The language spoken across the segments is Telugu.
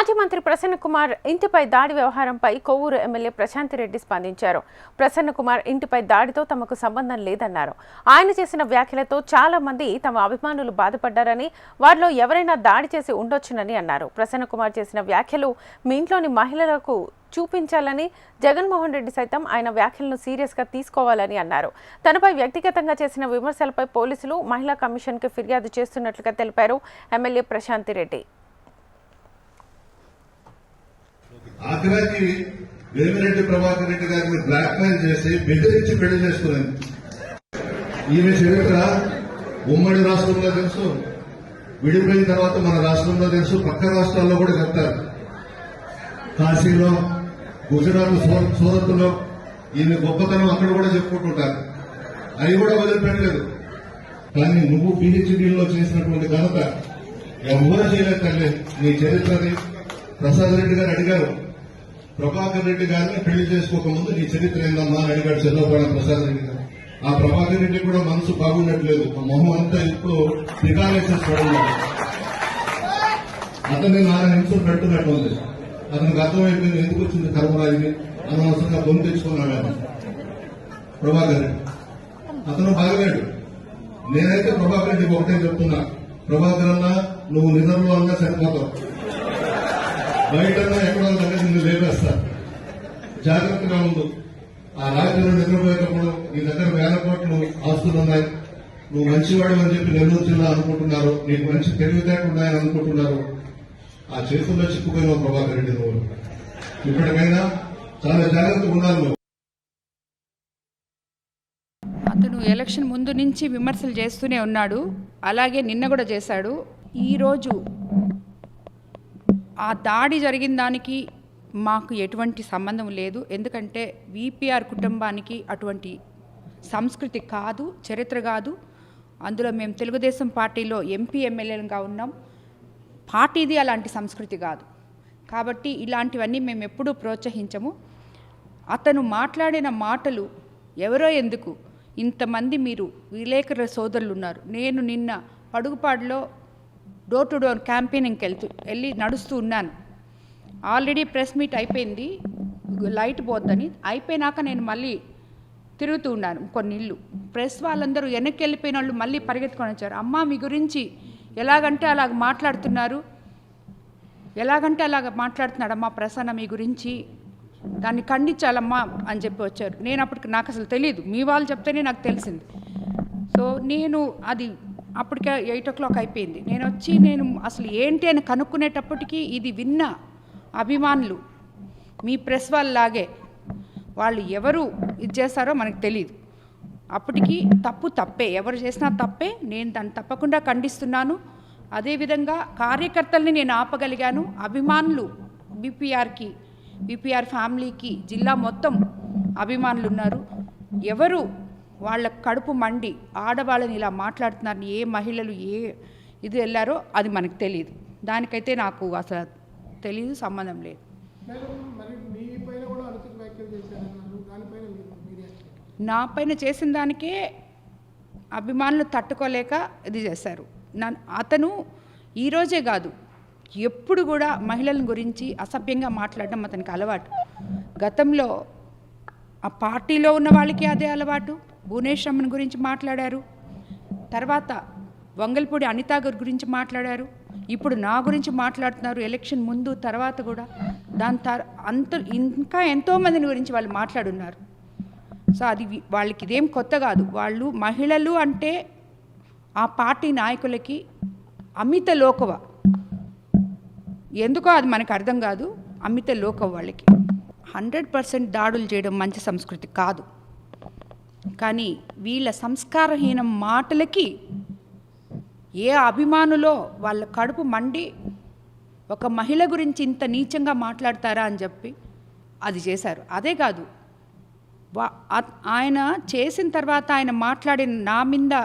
మాజీ మంత్రి ప్రసన్న కుమార్ ఇంటిపై దాడి వ్యవహారంపై కొవ్వూరు ఎమ్మెల్యే ప్రశాంత్ రెడ్డి స్పందించారు. ప్రసన్న కుమార్ ఇంటిపై దాడితో తమకు సంబంధం లేదన్నారు. ఆయన చేసిన వ్యాఖ్యలతో చాలా మంది తమ అభిమానులు బాధపడ్డారని, వారిలో ఎవరైనా దాడి చేసి ఉండొచ్చునని అన్నారు. ప్రసన్న కుమార్ చేసిన వ్యాఖ్యలు మీ ఇంట్లోని మహిళలకు చూపించాలని, జగన్మోహన్ రెడ్డి సైతం ఆయన వ్యాఖ్యలను సీరియస్గా తీసుకోవాలని అన్నారు. తనపై వ్యక్తిగతంగా చేసిన విమర్శలపై పోలీసులు మహిళా కమిషన్కి ఫిర్యాదు చేస్తున్నట్లుగా తెలిపారు ఎమ్మెల్యే ప్రశాంత్ రెడ్డి. ఆఖరాకి వేమిరెడ్డి ప్రభాకర్ రెడ్డి గారిని బ్లాక్ మెయిల్ చేసి బెదిరించి పెళ్లి చేసుకున్నాను. ఈమె చరిత్ర ఉమ్మడి రాష్ట్రంలో తెలుసు, విడిపోయిన తర్వాత మన రాష్ట్రంలో తెలుసు, పక్క రాష్ట్రాల్లో కూడా చెప్తారు. కాశీలో, గుజరాత్, సూరత్ లో ఈమె గొప్పతనం అక్కడ కూడా చెప్పుకుంటుంటారు. అవి కూడా వదిలిపెట్టలేదు. కానీ నువ్వు PhDలో చేసినటువంటి ఘనత ఎవరు చేయలేదు తల్లి. నీ చరిత్రని ప్రసాద్ రెడ్డి గారు అడిగారు, ప్రభాకర్ రెడ్డి గారిని పెళ్లి చేసుకోకముందు నీ చరిత్ర ఏందమ్మా అని అడిగాడు చంద్రబాబు ప్రసాద్ రెడ్డి గారు. ఆ ప్రభాకర్ రెడ్డి కూడా మనసు బాగున్నట్లేదు, మొహం అంతా ఇప్పుడు రికాలేషన్స్ పడున్నాడు. అతన్ని 4 నిమిషాలు పెట్టున్నట్టు ఉంది. అతనికి అర్థమైపోయింది ఎందుకు వచ్చింది కర్మరాయిని, అనవసరంగా గొంతు తెచ్చుకున్నాడు ప్రభాకర్ రెడ్డి. అతను బాగలేడు. నేనైతే ప్రభాకర్ రెడ్డికి ఒకటే చెప్తున్నా, ప్రభాకర్ అన్నా నువ్వు నిజంలో అన్నా సరిపోతావు, బయటన్నా ఎక్కడో దగ్గర నిన్ను లేపేస్తా, జాగ్రత్తగా ఉండు. ఆ రాత్రిలో నిద్రపోయేటప్పుడు నీ దగ్గర 1000 కోట్లు ఆస్తులున్నాయి, నువ్వు మంచివాడు అని చెప్పి నెల్లూరు జిల్లా అనుకుంటున్నారు, నీకు మంచి తెలివితేటలు ఉన్నాయని అనుకుంటున్నారు. ఆ చేతుల్లో చిక్కుపోయిన ప్రభాకర్ రెడ్డి నువ్వు ఇప్పటికైనా చాలా జాగ్రత్తగా ఉండాలి. అతను ఎలక్షన్ ముందు నుంచి విమర్శలు చేస్తూనే ఉన్నాడు, అలాగే నిన్న కూడా చేశాడు. ఈరోజు ఆ దాడి జరిగిన దానికి మాకు ఎటువంటి సంబంధం లేదు. ఎందుకంటే VPR కుటుంబానికి అటువంటి సంస్కృతి కాదు, చరిత్ర కాదు. అందులో మేము తెలుగుదేశం పార్టీలో MP ఎమ్మెల్యేలుగా ఉన్నాం. పార్టీది అలాంటి సంస్కృతి కాదు. కాబట్టి ఇలాంటివన్నీ మేము ఎప్పుడూ ప్రోత్సహించము. అతను మాట్లాడిన మాటలు ఎవరో ఎందుకు, ఇంతమంది మీరు విలేకరుల సోదరులు ఉన్నారు. నేను నిన్న పడుగుపాడులో డోర్ టు డోర్ క్యాంపెయినింగ్కి వెళ్ళి నడుస్తూ ఉన్నాను. ఆల్రెడీ ప్రెస్ మీట్ అయిపోయింది, లైట్ పోద్దని. అయిపోయినాక నేను మళ్ళీ తిరుగుతూ ఉన్నాను కొన్ని ఇళ్ళు. ప్రెస్ వాళ్ళందరూ వెనక్కి వెళ్ళిపోయిన వాళ్ళు మళ్ళీ పరిగెత్తుకొని వచ్చారు. అమ్మ మీ గురించి ఎలాగంటే అలాగ మాట్లాడుతున్నారు, ఎలాగంటే అలాగ మాట్లాడుతున్నాడమ్మా ప్రసన్న మీ గురించి, దాన్ని ఖండించాలమ్మా అని చెప్పి వచ్చారు. నేను అప్పటికి నాకు అసలు తెలియదు, మీ వాళ్ళు చెప్తేనే నాకు తెలిసింది. సో నేను అది అప్పటికే 8 o'clock అయిపోయింది. నేను అసలు ఏంటి అని కనుక్కునేటప్పటికీ ఇది విన్న అభిమానులు మీ ప్రెస్ వాళ్ళలాగే వాళ్ళు ఎవరు ఇది చేస్తారో మనకు తెలియదు. అప్పటికి తప్పే, ఎవరు చేసినా తప్పే. నేను దాన్ని తప్పకుండా ఖండిస్తున్నాను. అదేవిధంగా కార్యకర్తల్ని నేను ఆపగలిగాను. అభిమానులు BPR ఫ్యామిలీకి జిల్లా మొత్తం అభిమానులు ఉన్నారు. ఎవరు వాళ్ళ కడుపు మండి ఆడవాళ్ళని ఇలా మాట్లాడుతున్నారని ఏ మహిళలు ఇది వెళ్ళారో అది మనకు తెలియదు. దానికైతే నాకు అసలు తెలియదు, సంబంధం లేదు. నా పైన చేసిన దానికే అభిమానులు తట్టుకోలేక ఇది చేశారు. అతను ఈరోజే కాదు, ఎప్పుడు కూడా మహిళల గురించి అసభ్యంగా మాట్లాడడం అతనికి అలవాటు. గతంలో ఆ పార్టీలో ఉన్న వాళ్ళకి అదే అలవాటు. భువనేశ్వరమ్మని గురించి మాట్లాడారు, తర్వాత వంగల్పూడి అనితా గారి గురించి మాట్లాడారు, ఇప్పుడు నా గురించి మాట్లాడుతున్నారు. ఎలక్షన్ ముందు తర్వాత కూడా ఇంకా ఎంతోమందిని గురించి వాళ్ళు మాట్లాడున్నారు. సో అది వాళ్ళకి ఇదేం కొత్త కాదు. వాళ్ళు మహిళలు అంటే ఆ పార్టీ నాయకులకి అమిత లోకవ, ఎందుకో అది మనకు అర్థం కాదు. అమిత లోకవ వాళ్ళకి 100% దాడులు చేయడం మంచి సంస్కృతి కాదు. కానీ వీళ్ళ సంస్కారహీన మాటలకి ఏ అభిమానులో వాళ్ళ కడుపు మండి ఒక మహిళ గురించి ఇంత నీచంగా మాట్లాడతారా అని చెప్పి అది చేశారు. అదే కాదు, ఆయన చేసిన తర్వాత ఆయన మాట్లాడిన నా మీద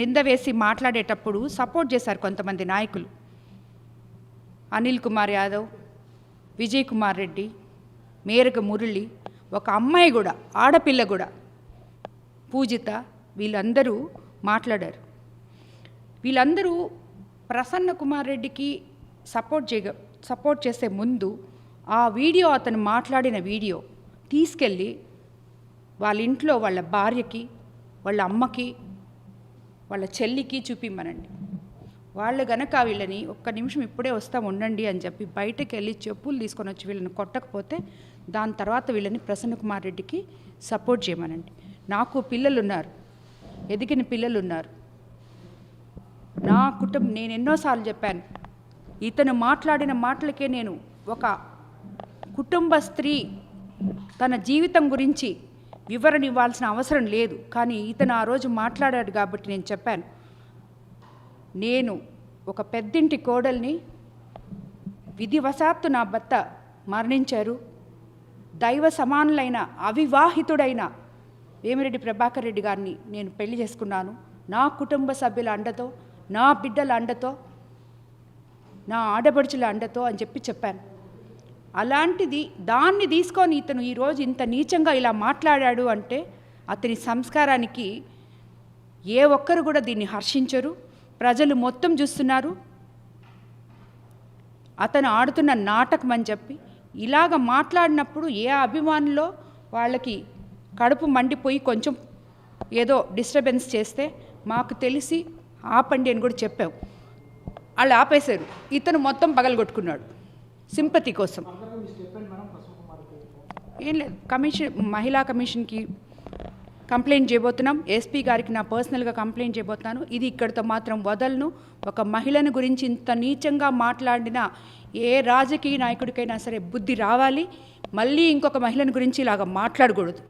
నింద వేసి మాట్లాడేటప్పుడు సపోర్ట్ చేశారు కొంతమంది నాయకులు. అనిల్ కుమార్ యాదవ్, విజయ్ కుమార్ రెడ్డి, మేరక మురళి, ఒక అమ్మాయి కూడా, ఆడపిల్ల కూడా, పూజిత, వీళ్ళందరూ మాట్లాడారు. వీళ్ళందరూ ప్రసన్న కుమార్ రెడ్డికి సపోర్ట్ సపోర్ట్ చేసే ముందు ఆ వీడియో, అతను మాట్లాడిన వీడియో తీసుకెళ్ళి వాళ్ళ ఇంట్లో వాళ్ళ భార్యకి, వాళ్ళ అమ్మకి, వాళ్ళ చెల్లికి చూపిమ్మనండి. వాళ్ళు గనక వీళ్ళని ఒక్క నిమిషం ఇప్పుడే వస్తాం ఉండండి అని చెప్పి బయటకు వెళ్ళి చెప్పులు తీసుకొని వచ్చి వీళ్ళని కొట్టకపోతే దాని తర్వాత వీళ్ళని ప్రసన్న కుమార్ రెడ్డికి సపోర్ట్ చేయమనండి. నాకు పిల్లలు ఉన్నారు, ఎదిగిన పిల్లలు ఉన్నారు. నా కుటుంబం, నేను ఎన్నోసార్లు చెప్పాను, ఇతను మాట్లాడిన మాటలకే నేను ఒక కుటుంబ స్త్రీ తన జీవితం గురించి వివరణ ఇవ్వాల్సిన అవసరం లేదు. కానీ ఇతను ఆ రోజు మాట్లాడాడు కాబట్టి నేను చెప్పాను, నేను ఒక పెద్దింటి కోడల్ని, విధివశాత్తు నా భర్త మరణించారు, దైవ సమానులైన అవివాహితుడైన వేమిరెడ్డి ప్రభాకర్ రెడ్డి గారిని నేను పెళ్లి చేసుకున్నాను. నా కుటుంబ సభ్యుల అండతో, నా బిడ్డల అండతో, నా ఆడపడుచుల అండతో అని చెప్పాను. అలాంటిది దాన్ని తీసుకొని ఇతను ఈరోజు ఇంత నీచంగా ఇలా మాట్లాడాడు అంటే అతని సంస్కారానికి ఏ ఒక్కరు కూడా దీన్ని హర్షించరు. ప్రజలు మొత్తం చూస్తున్నారు. అతను ఆడుతున్న నాటకం అని చెప్పి ఇలాగ మాట్లాడినప్పుడు ఏ అభిమానులో వాళ్ళకి కడుపు మండిపోయి కొంచెం ఏదో డిస్టర్బెన్స్ చేస్తే మాకు తెలిసి ఆపండి అని కూడా చెప్పాం. వాళ్ళు ఆపేశారు. ఇతను మొత్తం పగలగొట్టుకున్నాడు సింపతి కోసం. ఏం లేదు, మహిళా కమిషన్కి కంప్లైంట్ చేయబోతున్నాం. ఎస్పీ గారికి నా పర్సనల్గా కంప్లైంట్ చేయబోతున్నాను. ఇది ఇక్కడితో మాత్రం వదలను. ఒక మహిళను గురించి ఇంత నీచంగా మాట్లాడిన ఏ రాజకీయ నాయకుడికైనా సరే బుద్ధి రావాలి. మళ్ళీ ఇంకొక మహిళను గురించి ఇలాగ మాట్లాడకూడదు.